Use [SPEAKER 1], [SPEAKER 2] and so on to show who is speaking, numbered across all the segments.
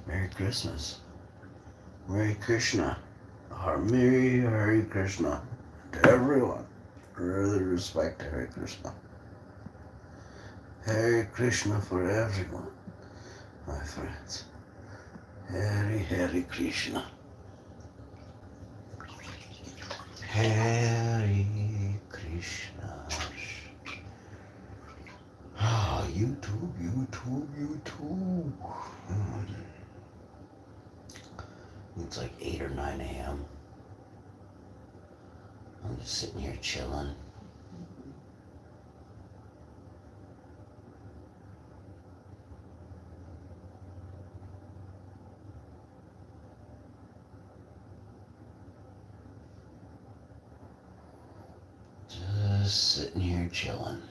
[SPEAKER 1] Merry Christmas. Merry Krishna. Hare Krishna. To everyone. Really respect Hare Krishna. Hare Krishna for everyone, my friends. Hare Krishna. Hare Krishna. Ah, YouTube. It's like 8 or 9 a.m. I'm just sitting here chilling. Just sitting here chilling.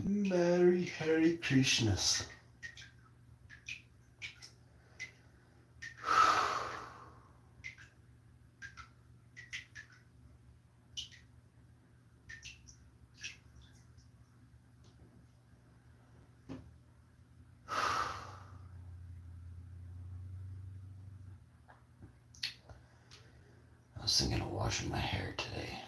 [SPEAKER 1] Merry Hare Krishnas. I was thinking of washing my hair today.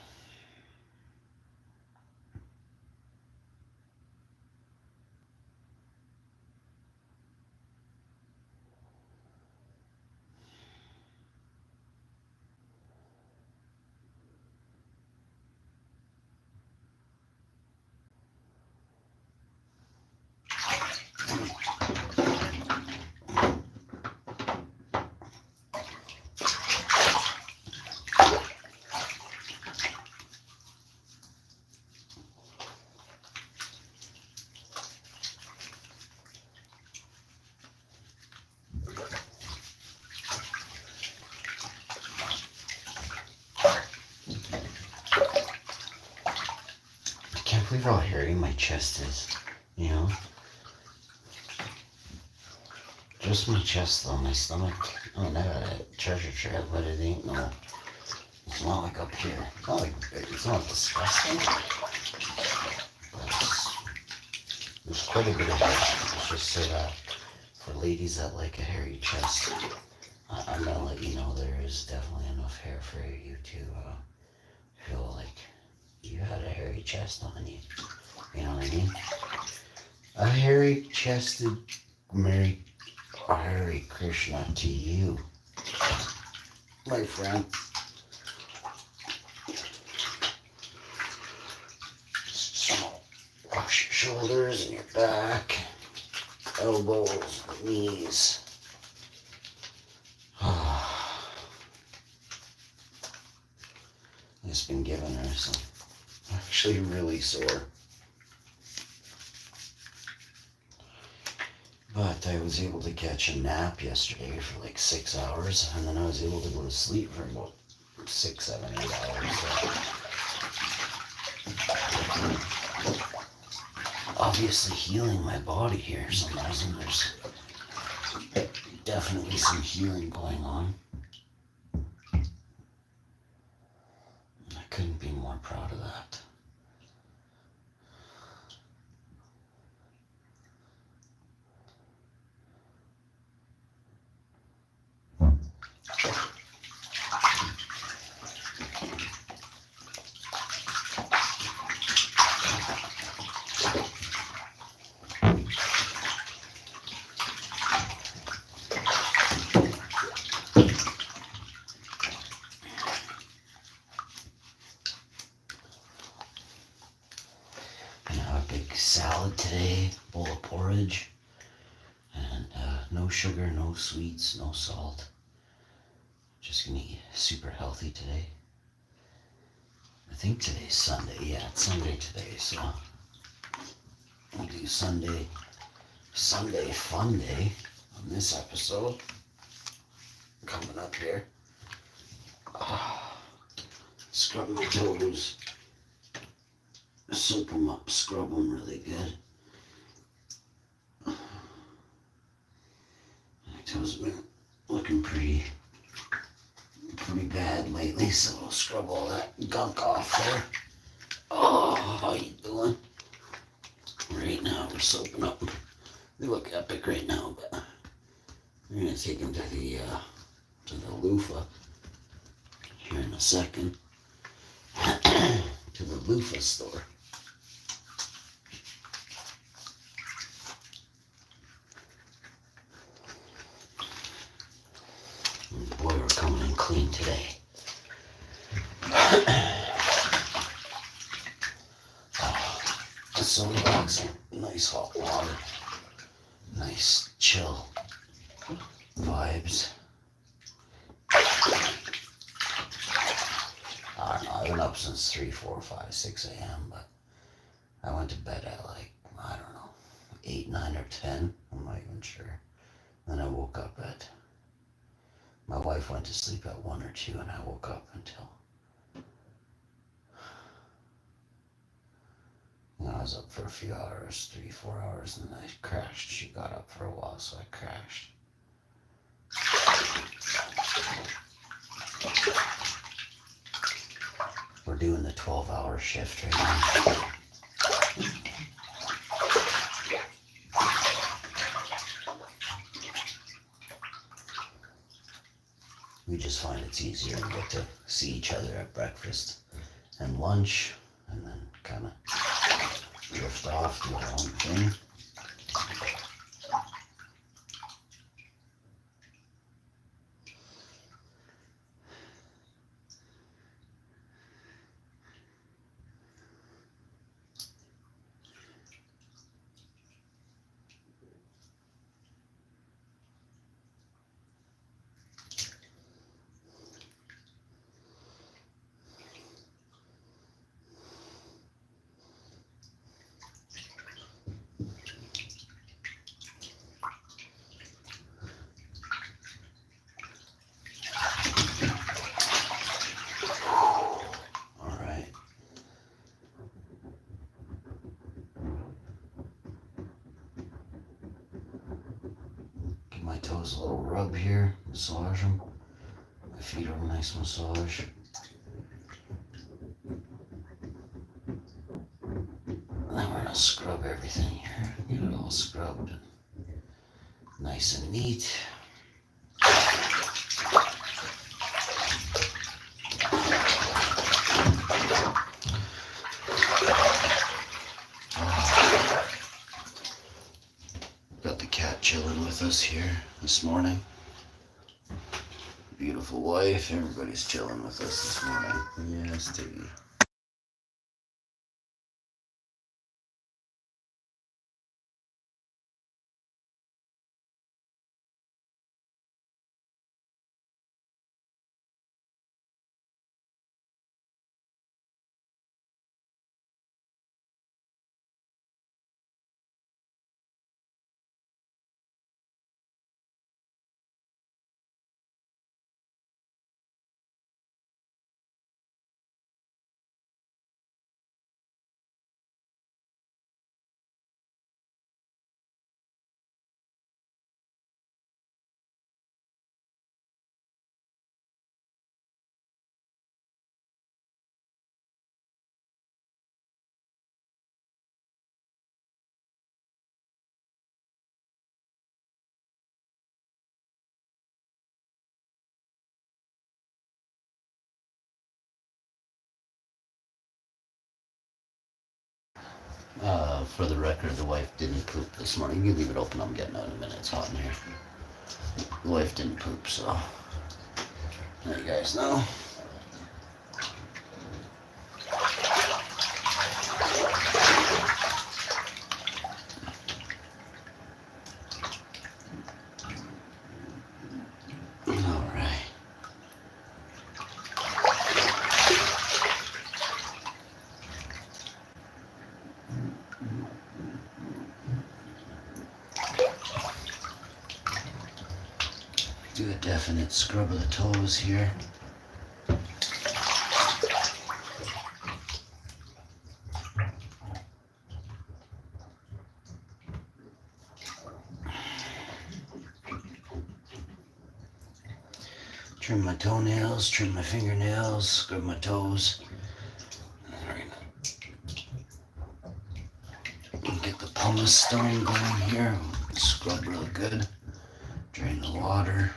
[SPEAKER 1] I can't believe how hairy my chest is, you know? Just my chest though, my stomach. I mean, I got a treasure trap, but it ain't no. It's not like up here. It's not disgusting. But there's quite a bit of hair. Let's just say that. For ladies that like a hairy chest, I'm gonna let you know there is definitely enough hair for you to feel like you had a hairy chest on you. You know what I mean? A hairy chested Merry Hare Krishna to you, my friend. So, wash your shoulders and your back, elbows, knees. It's been giving her some actually really sore. But I was able to catch a nap yesterday for like 6 hours, and then I was able to go to sleep for about 6, 7, 8 hours. So obviously healing my body here for some reason. There's definitely some healing going on. I couldn't be more proud of that. footage. And no sugar, no sweets, no salt. Just gonna eat super healthy today. I think today's Sunday. Yeah, it's Sunday today, so we'll do Sunday fun day on this episode. Coming up here. Scrub my toes. Soap them up, scrub them really good. My toes have been looking pretty bad lately, so I'll scrub all that gunk off there. Oh, how you doing? Right now we're soaping up. They look epic right now, but we're gonna take them to the loofah here in a second. To the loofah store. And boy, we're coming in clean today. Oh, it's so relaxing. Nice hot water. Nice chill vibes. I don't know, I've been up since 3, 4, 5, 6 a.m., but I went to bed at like, I don't know, 8, 9, or 10. I'm not even sure. Then I woke up at, my wife went to sleep at 1 or 2, and I woke up until, I was up for a few hours, 3, 4 hours, and then I crashed. She got up for a while, so I crashed. We're doing the 12-hour shift right now. We just find it's easier to get to see each other at breakfast and lunch, and then kind of drift off, do our own thing. My toes a little rub here, massage them. My feet are a nice massage. And then we're gonna scrub everything here. Get it all scrubbed and nice and neat. Got the cat chilling with us here this morning. Beautiful wife, everybody's chilling with us this morning. Yes, Tiggy. For the record, the wife didn't poop this morning. You can leave it open, I'm getting out in a minute. It's hot in here. The wife didn't poop, so there you guys know. Do a definite scrub of the toes here. Trim my toenails, trim my fingernails, scrub my toes. Get the pumice stone going here. Scrub real good. Drain the water.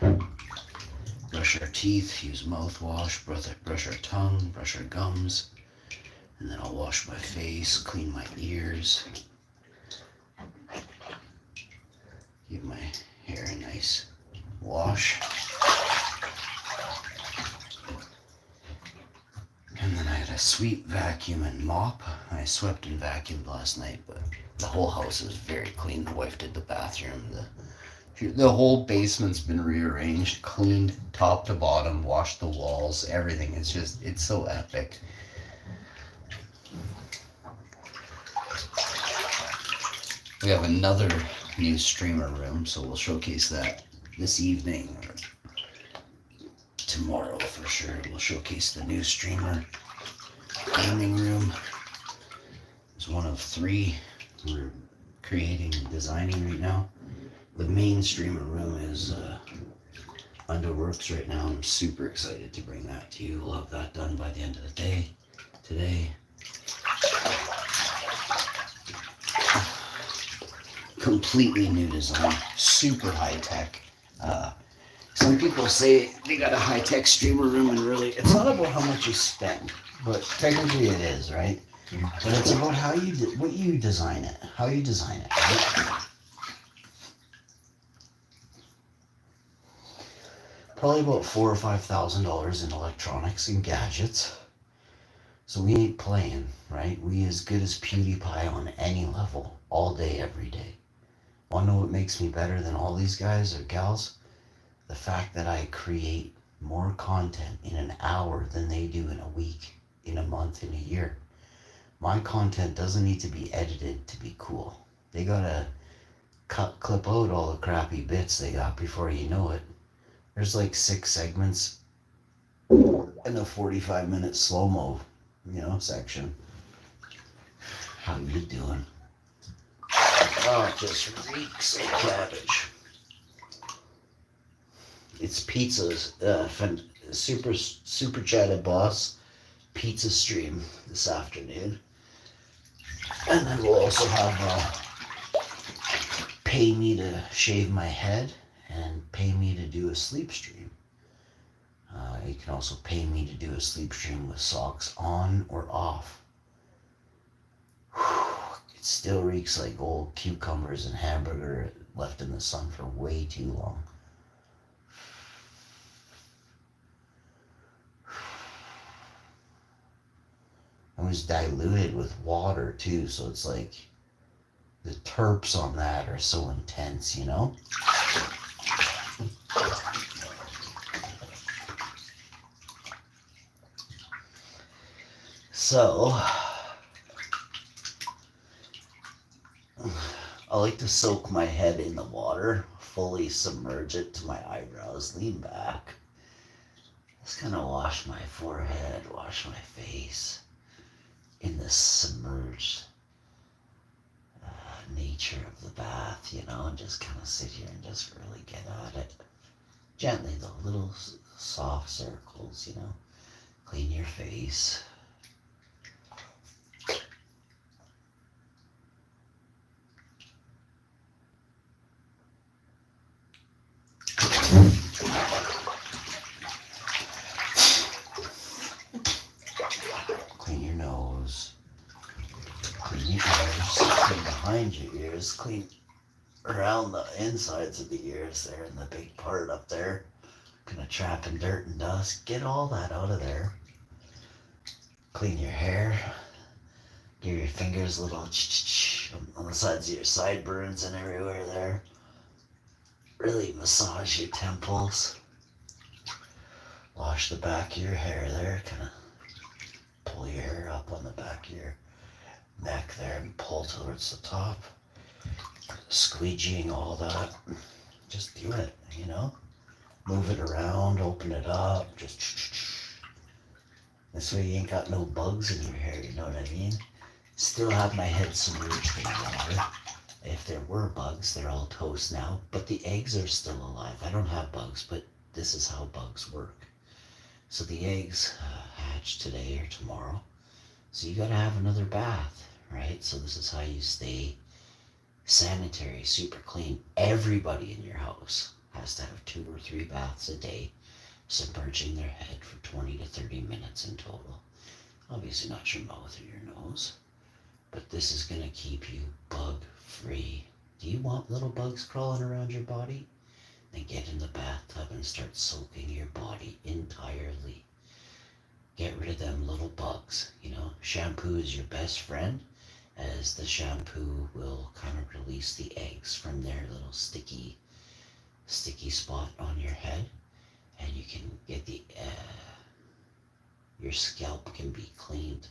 [SPEAKER 1] Brush our teeth. Use mouthwash. Brush our tongue. Brush our gums. And then I'll wash my face. Clean my ears. Give my hair a nice wash. And then I had a sweep, vacuum, and mop. I swept and vacuumed last night, but the whole house is very clean. The wife did the bathroom. The whole basement's been rearranged, cleaned top to bottom, washed the walls, everything. It's so epic. We have another new streamer room, so we'll showcase that this evening or tomorrow for sure. We'll showcase the new streamer gaming room. It's one of 3 we're creating and designing right now. The main streamer room is under works right now. I'm super excited to bring that to you. We'll have that done by the end of the day today. Completely new design, super high tech. Some people say they got a high-tech streamer room, and really, it's not about how much you spend, but technically it is, right? But it's about how what you design it, how you design it, right? Probably about $4,000 or $5,000 in electronics and gadgets. So we ain't playing, right? We as good as PewDiePie on any level, all day, every day. Want to know what makes me better than all these guys or gals? The fact that I create more content in an hour than they do in a week, in a month, in a year. My content doesn't need to be edited to be cool. They gotta clip out all the crappy bits they got before you know it. There's like 6 segments in a 45-minute slow-mo, section. How you doing? Oh, it just reeks of cabbage. It's pizza's super chatted boss pizza stream this afternoon, and then we'll also have pay me to shave my head and pay me to do a sleep stream. You can also pay me to do a sleep stream with socks on or off. It still reeks like old cucumbers and hamburger left in the sun for way too long. It was diluted with water too, so it's like the terps on that are so intense, So I like to soak my head in the water, fully submerge it to my eyebrows, lean back. Just kind of wash my forehead, wash my face in this submerged nature of the bath, and just kind of sit here and just really get at it. Gently though, little soft circles, clean your face. Clean your nose, clean your ears, clean behind your ears, clean around the insides of the ears there and the big part up there. Kind of trapping dirt and dust. Get all that out of there. Clean your hair. Give your fingers a little on the sides of your sideburns and everywhere there. Really massage your temples. Wash the back of your hair there. Kind of pull your hair up on the back of your neck there and pull towards the top. Squeegeeing all that. Just do it, Move it around, open it up, just this way you ain't got no bugs in your hair, you know what I mean? Still have my head submerged in water. If there were bugs, they're all toast now, but the eggs are still alive. I don't have bugs, but this is how bugs work. So the eggs hatch today or tomorrow. So you gotta have another bath, right? So this is how you stay sanitary, super clean. Everybody in your house has to have 2 or 3 baths a day, submerging their head for 20 to 30 minutes in total. Obviously not your mouth or your nose, but this is gonna keep you bug free. Do you want little bugs crawling around your body? Then get in the bathtub and start soaking your body entirely. Get rid of them little bugs. Shampoo is your best friend, as the shampoo will kind of release the eggs from their little sticky spot on your head, and you can get your scalp can be cleaned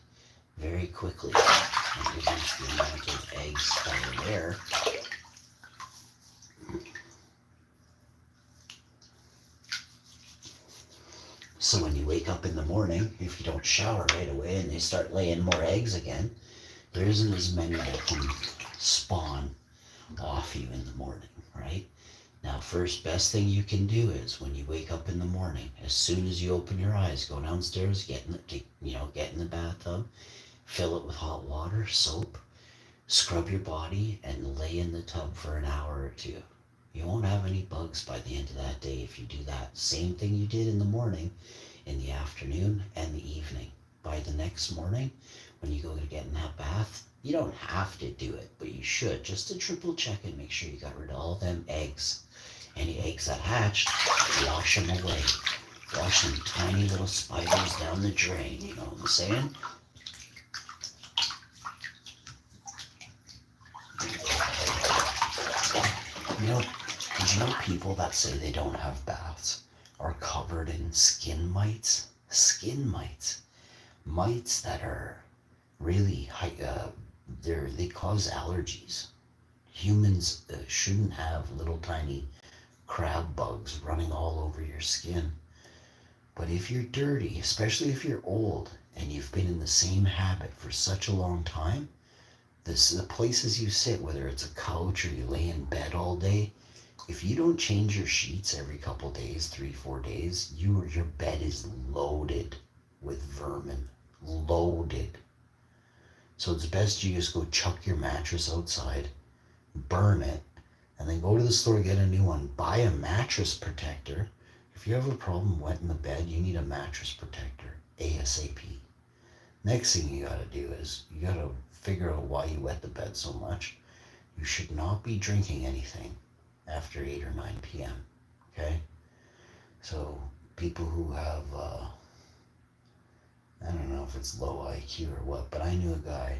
[SPEAKER 1] very quickly and reduce the amount of eggs that are there. So when you wake up in the morning, if you don't shower right away and they start laying more eggs again, there isn't as many that can spawn off you in the morning, right? Now, first best thing you can do is when you wake up in the morning, as soon as you open your eyes, go downstairs, get in the bathtub, fill it with hot water, soap, scrub your body, and lay in the tub for an hour or two. You won't have any bugs by the end of that day if you do that same thing you did in the morning, in the afternoon, and the evening. By the next morning, when you go to get in that bath, you don't have to do it, but you should, just to triple check and make sure you got rid of all them eggs. Any eggs that hatched, wash them away. Wash them tiny little spiders down the drain, you know what I'm saying? Did you know people that say they don't have baths are covered in skin mites? Skin mites. Mites that are really high, they cause allergies. Humans shouldn't have little tiny crab bugs running all over your skin. But if you're dirty, especially if you're old and you've been in the same habit for such a long time, the places you sit, whether it's a couch or you lay in bed all day, if you don't change your sheets every couple days, 3-4 days, your bed is loaded with vermin. Loaded. So it's best you just go chuck your mattress outside, burn it, and then go to the store, get a new one. Buy a mattress protector. If you have a problem wetting the bed, you need a mattress protector ASAP. Next thing you gotta do is you gotta figure out why you wet the bed so much. You should not be drinking anything after 8 or 9 p.m. Okay? So people who have, I don't know if it's low IQ or what, but I knew a guy,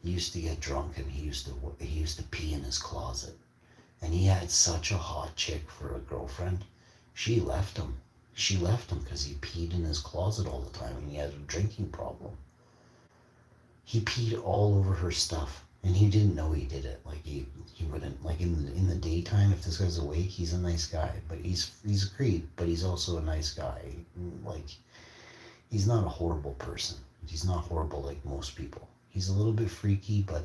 [SPEAKER 1] he used to get drunk and he used to pee in his closet. And he had such a hot chick for a girlfriend. She left him. She left him because he peed in his closet all the time and he had a drinking problem. He peed all over her stuff and he didn't know he did it. Like he wouldn't, like in the daytime, if this guy's awake, he's a nice guy, but he's a creep, but he's also a nice guy. Like, he's not a horrible person. He's not horrible like most people. He's a little bit freaky, but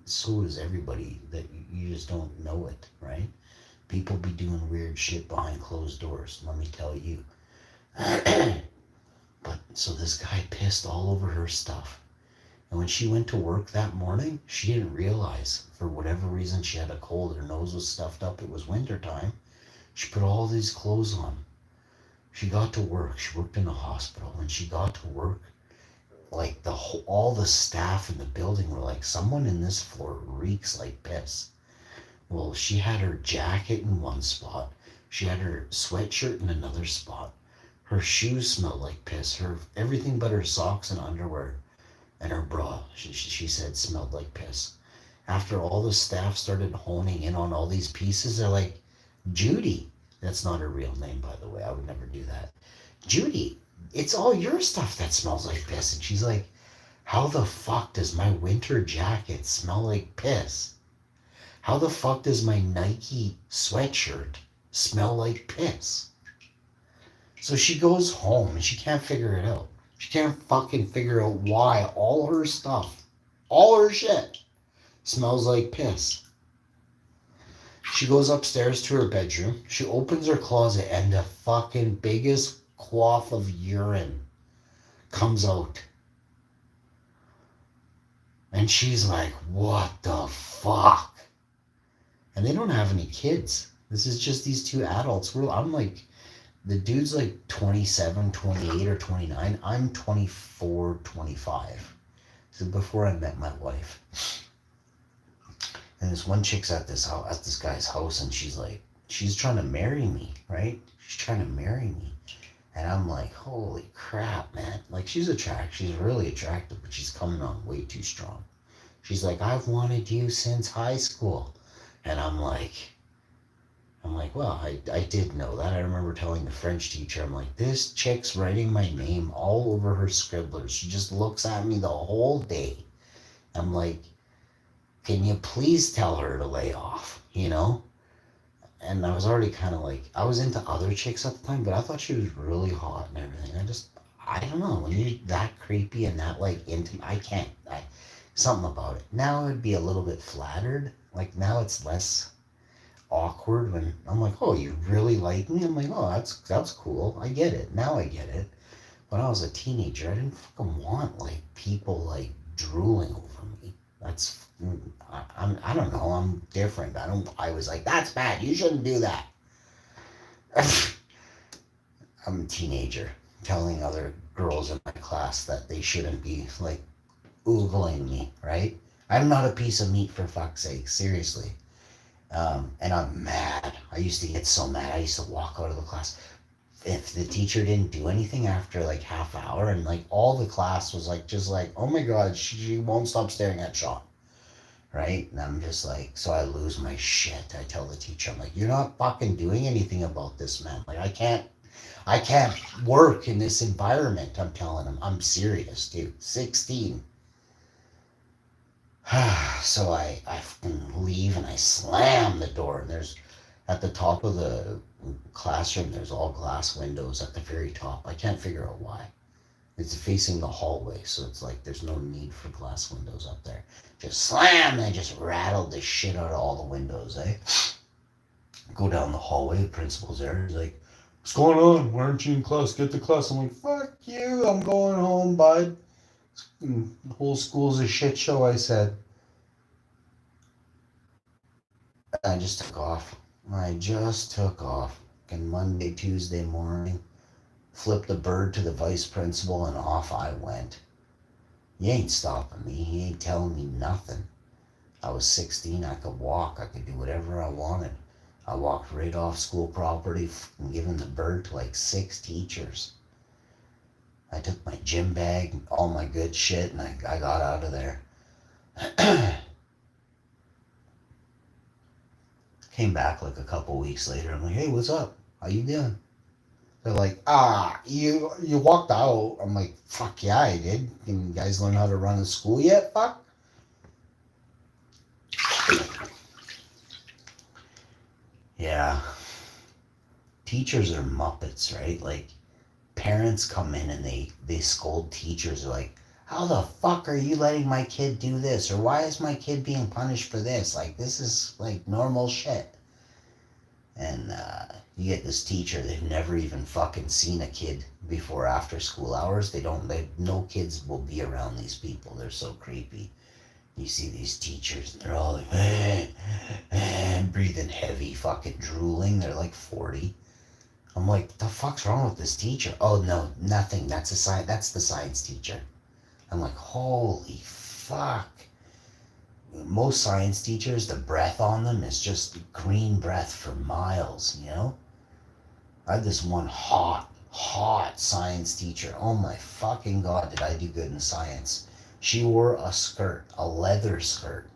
[SPEAKER 1] so is everybody, that you just don't know it, right? People be doing weird shit behind closed doors, let me tell you. But so this guy pissed all over her stuff. And when she went to work that morning, she didn't realize, for whatever reason, she had a cold, her nose was stuffed up, it was winter time. She put all these clothes on. She got to work, she worked in a hospital. When she got to work, like all the staff in the building were like, someone in this floor reeks like piss. Well, she had her jacket in one spot, she had her sweatshirt in another spot, her shoes smelled like piss, everything but her socks and underwear and her bra, she said, smelled like piss. After all the staff started honing in on all these pieces, they're like, Judy, that's not her real name, by the way, I would never do that. Judy, it's all your stuff that smells like piss. And she's like, how the fuck does my winter jacket smell like piss? How the fuck does my Nike sweatshirt smell like piss? So she goes home and she can't figure it out. She can't fucking figure out why all her stuff, all her shit, smells like piss. She goes upstairs to her bedroom. She opens her closet and the fucking biggest cloth of urine comes out. And she's like, what the fuck? And they don't have any kids. This is just these two adults. I'm like, the dude's like 27, 28, or 29. I'm 24, 25. So before I met my wife. And this one chick's at this house, at this guy's house, and she's like, she's trying to marry me, right? She's trying to marry me. And I'm like, holy crap, man. Like, she's really attractive, but she's coming on way too strong. She's like, I've wanted you since high school. And I'm like, well, I did know that. I remember telling the French teacher, I'm like, this chick's writing my name all over her scribblers. She just looks at me the whole day. I'm like, can you please tell her to lay off, you know? And I was already kind of like, I was into other chicks at the time, but I thought she was really hot and everything. I don't know, when you're that creepy and that like intimate, something about it. Now it'd be a little bit flattered. Like now it's less awkward when I'm like, oh, you really like me? I'm like, oh, that's cool. I get it. Now I get it. When I was a teenager, I didn't fucking want like people like drooling over me. I don't know. I'm different. I was like, that's bad. You shouldn't do that. I'm a teenager telling other girls in my class that they shouldn't be like oogling me, right? I'm not a piece of meat, for fuck's sake. Seriously. And I'm mad. I used to get so mad. I used to walk out of the class. If the teacher didn't do anything after like half hour, and like all the class was like, just like, oh my God, she won't stop staring at Sean. Right? And I'm just like, so I lose my shit. I tell the teacher, I'm like, you're not fucking doing anything about this, man. Like, I can't work in this environment. I'm telling him, I'm serious, dude. 16. So I leave and I slam the door. And there's, at the top of the classroom, there's all glass windows at the very top. I can't figure out why. It's facing the hallway, so it's like there's no need for glass windows up there. Just slam, and I just rattled the shit out of all the windows, eh? Go down the hallway, the principal's there. He's like, what's going on? Why aren't you in class? Get to class. I'm like, fuck you, I'm going home, bud. The whole school's a shit show, I said. I just took off. And Monday, Tuesday morning, flipped the bird to the vice principal, and off I went. He ain't stopping me. He ain't telling me nothing. I was 16. I could walk. I could do whatever I wanted. I walked right off school property and given the bird to like 6 teachers. I took my gym bag, all my good shit, and I got out of there. Came back like a couple weeks later. I'm like, hey, what's up? How you doing? They're like, you walked out. I'm like, fuck yeah, I did. Can you guys learn how to run a school yet? Fuck. Yeah. Teachers are muppets, right? Like, parents come in and they scold teachers. They're like, how the fuck are you letting my kid do this? Or why is my kid being punished for this? Like, this is like normal shit. And you get this teacher, they've never even fucking seen a kid before after school hours. No kids will be around these people. They're so creepy. You see these teachers, and they're all like, breathing heavy, fucking drooling. They're like 40. I'm like, what the fuck's wrong with this teacher? Oh no, nothing. That's the science teacher. I'm like, holy fuck. Most science teachers, the breath on them is just green breath for miles, you know? I had this one hot science teacher. Oh my fucking God, did I do good in science. She wore a skirt, a leather skirt,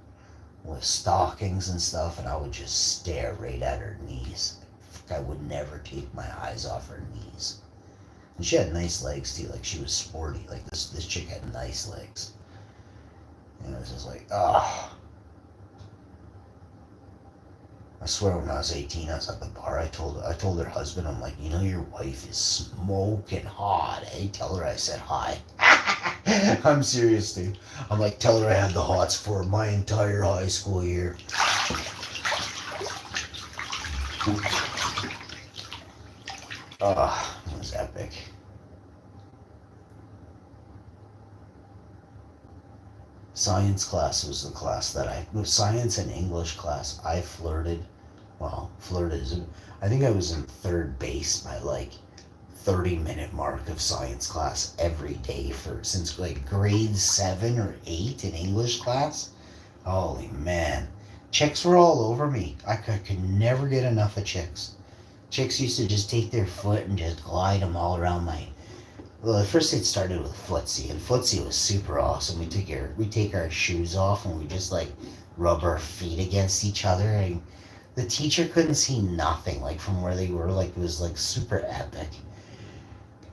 [SPEAKER 1] with stockings and stuff, and I would just stare right at her knees. I would never take my eyes off her knees. And she had nice legs too, like she was sporty. Like this chick had nice legs. And it was just like, I swear when I was 18, I was at the bar. I told her husband, I'm like, you know, your wife is smoking hot. Hey, tell her I said hi. I'm serious, dude. I'm like, tell her I had the hots for my entire high school year. It was epic. Science class was the class that science and English class, I flirted. Well, flirted. I think I was in third base by like 30-minute mark of science class every day since like grade 7 or 8 in English class. Holy man. Chicks were all over me. I could never get enough of chicks. Chicks used to just take their foot and just glide them all around my... Well, at first it started with footsie, and footsie was super awesome. We take our shoes off and we just like rub our feet against each other, and the teacher couldn't see nothing like from where they were. Like it was like super epic.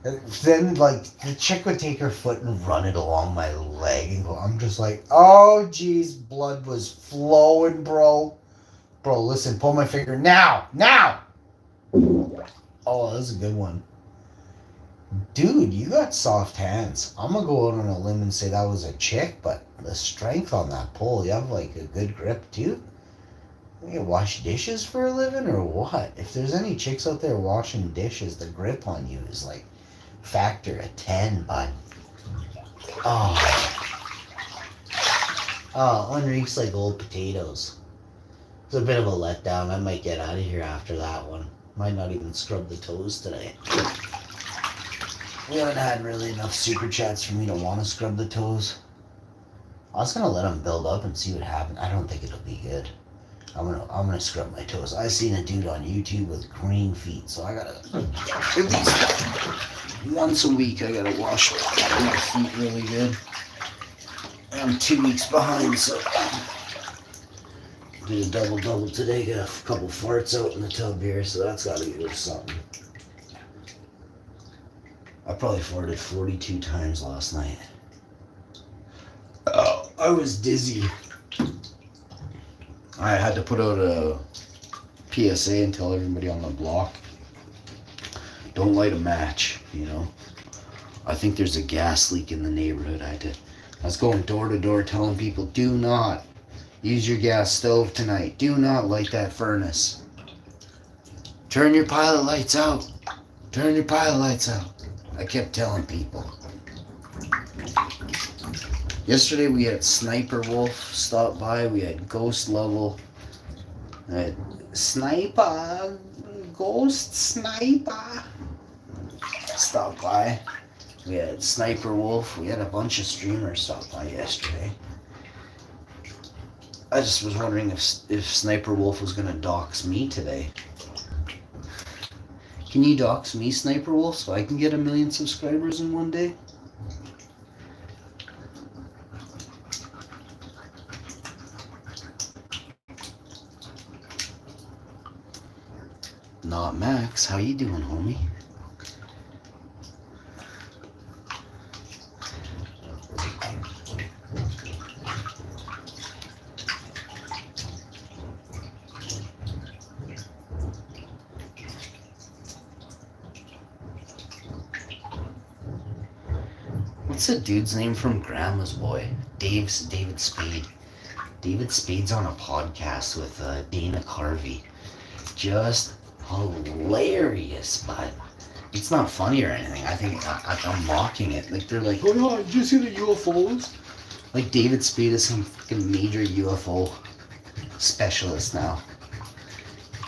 [SPEAKER 1] And then like the chick would take her foot and run it along my leg, and I'm just like, oh geez, blood was flowing, bro. Bro, listen, pull my finger now. Oh, that was a good one. Dude, you got soft hands. I'm gonna go out on a limb and say that was a chick, but the strength on that pole, you have like a good grip too. You wash dishes for a living or what? If there's any chicks out there washing dishes, the grip on you is like factor of 10, bud. Unreeks like old potatoes. It's a bit of a letdown. I might get out of here after that one. Might not even scrub the toes today. We haven't had really enough super chats for me to want to scrub the toes. I was gonna let them build up and see what happens. I don't think it'll be good. I'm gonna scrub my toes. I seen a dude on YouTube with green feet, so I gotta at least once a week. I gotta wash my feet really good. I'm 2 weeks behind, so did a double today. Got a couple farts out in the tub here, so that's gotta be worth something. I probably farted 42 times last night. Oh, I was dizzy. I had to put out a PSA and tell everybody on the block, don't light a match, you know. I think there's a gas leak in the neighborhood. I was going door to door telling people, do not use your gas stove tonight. Do not light that furnace. Turn your pilot lights out. Turn your pilot lights out. I kept telling people. Yesterday we had Sniper Wolf stop by. We had Ghost Level. Sniper. Ghost Sniper. Stop by. We had Sniper Wolf. We had a bunch of streamers stop by yesterday. I just was wondering if Sniper Wolf was going to dox me today. Can you dox me, Sniper Wolf, so I can get 1 million subscribers in one day? Not Max. How you doing, homie? What's the dude's name from Grandma's Boy? David Spade. David Spade's on a podcast with Dana Carvey. Just hilarious, but it's not funny or anything. I think I'm mocking it. Like they're like, oh no, did you see the UFOs? Like David Spade is some fucking major UFO specialist now.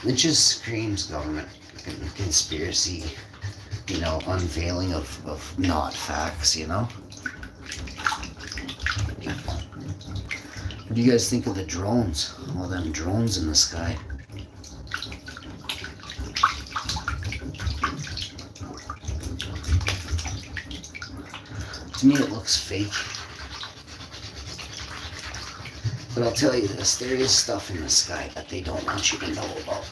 [SPEAKER 1] It just screams government conspiracy, you know, unveiling of not facts, you know? What do you guys think of the drones? All them drones in the sky. To me it looks fake. But I'll tell you this, there is stuff in the sky that they don't want you to know about.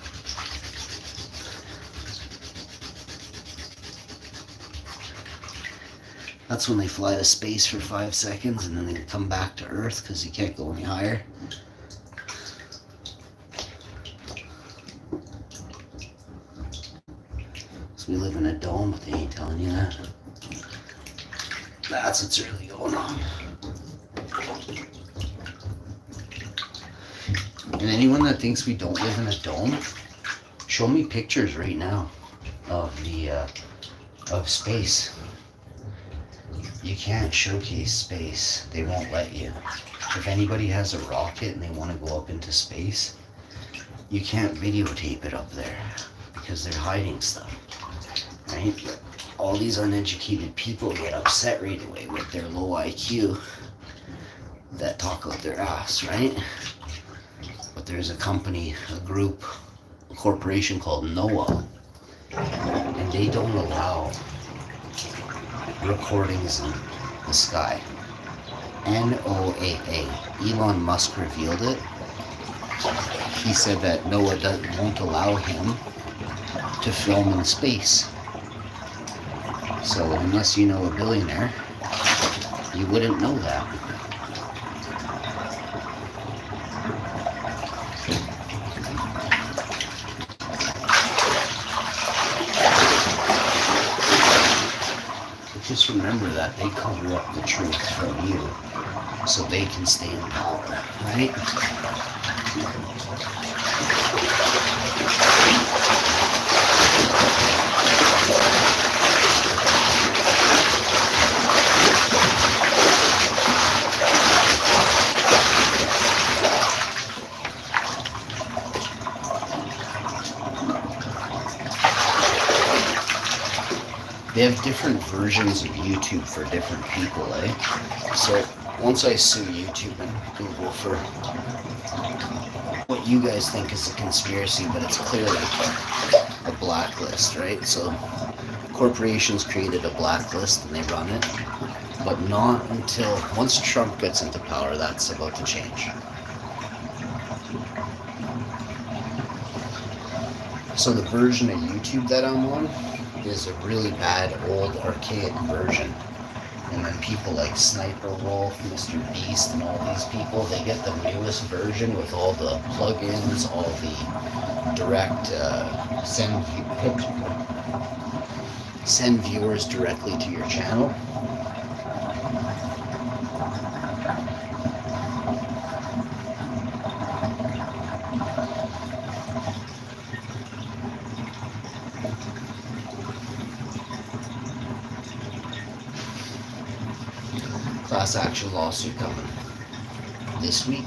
[SPEAKER 1] That's when they fly to space for 5 seconds and then they come back to Earth because you can't go any higher. So we live in a dome, but they ain't telling you that. That's what's really going on. And anyone that thinks we don't live in a dome, show me pictures right now of of space. You can't showcase space. They won't let you. If anybody has a rocket and they want to go up into space, you can't videotape it up there because they're hiding stuff, right? All these uneducated people get upset right away with their low IQ that talk out their ass, right? But there's a company, a group, a corporation called NOAA, and they don't allow recordings in the sky. NOAA. Elon Musk revealed it. He said that NOAA won't allow him to film in space. So unless you know a billionaire, you wouldn't know that. Just remember that they cover up the truth from you so they can stay in power, right? They have different versions of YouTube for different people, eh? So once I sue YouTube and Google for what you guys think is a conspiracy, but it's clearly a blacklist, right? So corporations created a blacklist and they run it, but not until once Trump gets into power, that's about to change. So the version of YouTube that I'm on is a really bad, old, archaic version. And then people like Sniper Wolf, Mr. Beast, and all these people, they get the newest version with all the plugins, all the direct send viewers directly to your channel. Class action lawsuit coming this week.